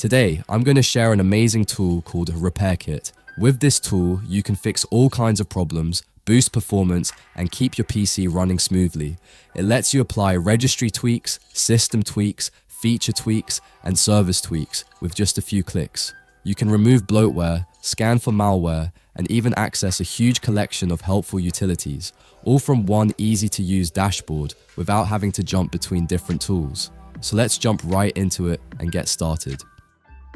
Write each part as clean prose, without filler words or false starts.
Today, I'm going to share an amazing tool called Repair Kit. With this tool, you can fix all kinds of problems, boost performance, and keep your PC running smoothly. It lets you apply registry tweaks, system tweaks, feature tweaks, and service tweaks with just a few clicks. You can remove bloatware, scan for malware, and even access a huge collection of helpful utilities, all from one easy-to-use dashboard without having to jump between different tools. So let's jump right into it and get started.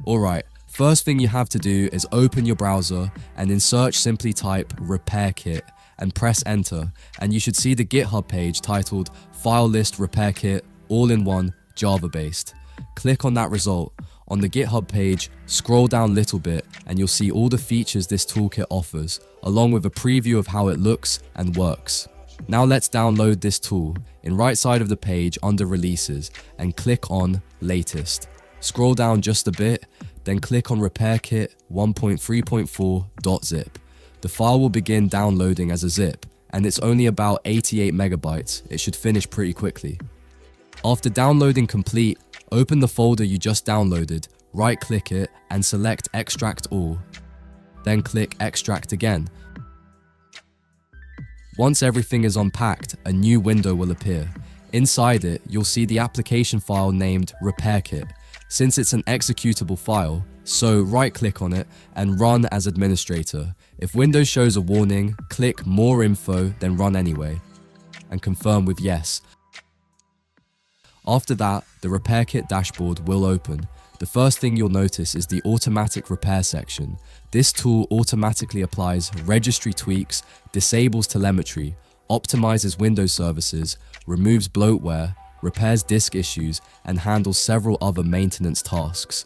Alright, first thing you have to do is open your browser and in search simply type Repair Kit and press enter, and you should see the GitHub page titled File List Repair Kit all-in-one Java-based. Click on that result. On the GitHub page, scroll down a little bit and you'll see all the features this toolkit offers, along with a preview of how it looks and works. Now let's download this tool. In right side of the page under Releases and click on Latest. Scroll down just a bit, then click on Repair Kit 1.3.4.zip. The file will begin downloading as a zip, and it's only about 88 megabytes. It should finish pretty quickly. After downloading complete, open the folder you just downloaded, right-click it, and select Extract All. Then click Extract again. Once everything is unpacked, a new window will appear. Inside it, you'll see the application file named Repair Kit. Since it's an executable file, so right-click on it and run as administrator. If Windows shows a warning, click More Info, then Run Anyway, and confirm with Yes. After that, the Repair Kit dashboard will open. The first thing you'll notice is the automatic repair section. This tool automatically applies registry tweaks, disables telemetry, optimizes Windows services, removes bloatware, repairs disk issues, and handles several other maintenance tasks.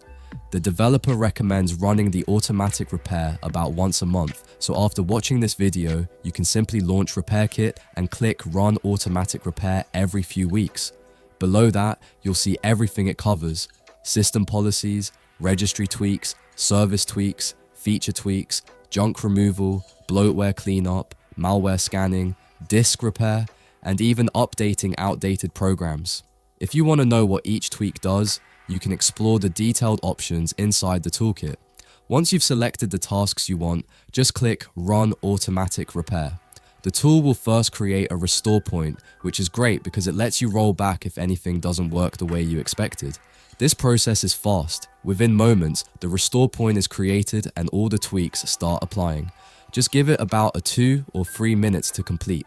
The developer recommends running the automatic repair about once a month, so after watching this video, you can simply launch Repair Kit and click Run Automatic Repair every few weeks. Below that, you'll see everything it covers: system policies, registry tweaks, service tweaks, feature tweaks, junk removal, bloatware cleanup, malware scanning, disk repair, and even updating outdated programs. If you want to know what each tweak does, you can explore the detailed options inside the toolkit. Once you've selected the tasks you want, just click Run Automatic Repair. The tool will first create a restore point, which is great because it lets you roll back if anything doesn't work the way you expected. This process is fast. Within moments, the restore point is created and all the tweaks start applying. Just give it about 2 or 3 minutes to complete.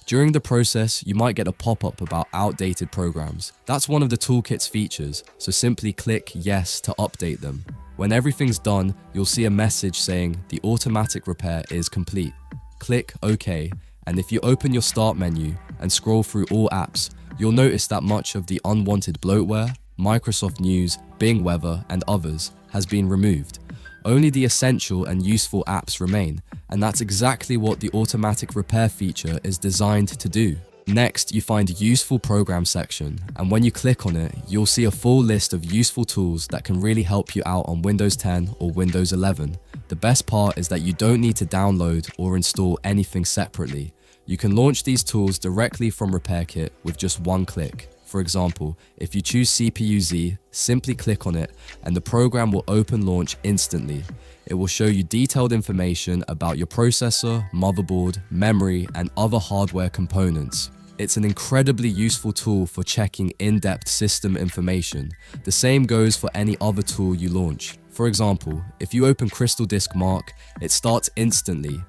During the process, you might get a pop-up about outdated programs. That's one of the toolkit's features, so simply click Yes to update them. When everything's done, you'll see a message saying the automatic repair is complete. Click OK, and if you open your Start menu and scroll through all apps, you'll notice that much of the unwanted bloatware, Microsoft News, Bing Weather, and others has been removed. Only the essential and useful apps remain, and that's exactly what the automatic repair feature is designed to do. Next, you find Useful Program section, and when you click on it, you'll see a full list of useful tools that can really help you out on Windows 10 or Windows 11. The best part is that you don't need to download or install anything separately. You can launch these tools directly from Repair Kit with just one click. For example, if you choose CPU-Z, simply click on it and the program will open launch instantly. It will show you detailed information about your processor, motherboard, memory, and other hardware components. It's an incredibly useful tool for checking in-depth system information. The same goes for any other tool you launch. For example, if you open CrystalDiskMark, it starts instantly.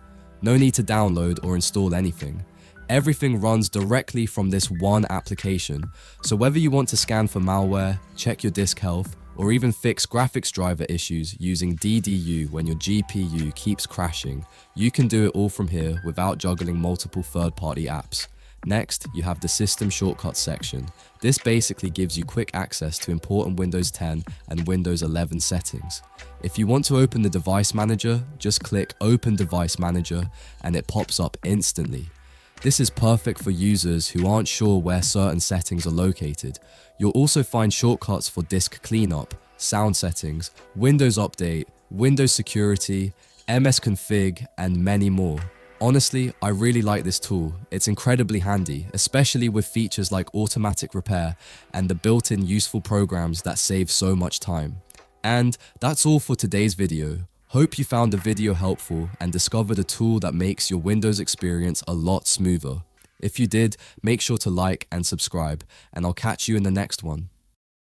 No need to download or install anything. Everything runs directly from this one application, so whether you want to scan for malware, check your disk health, or even fix graphics driver issues using DDU when your GPU keeps crashing, you can do it all from here without juggling multiple third-party apps. Next, you have the System Shortcuts section. This basically gives you quick access to important Windows 10 and Windows 11 settings. If you want to open the Device Manager, just click Open Device Manager and it pops up instantly. This is perfect for users who aren't sure where certain settings are located. You'll also find shortcuts for disk cleanup, sound settings, Windows Update, Windows Security, MS Config, and many more. Honestly, I really like this tool. It's incredibly handy, especially with features like automatic repair and the built-in useful programs that save so much time. And that's all for today's video. Hope you found the video helpful and discovered a tool that makes your Windows experience a lot smoother. If you did, make sure to like and subscribe, and I'll catch you in the next one.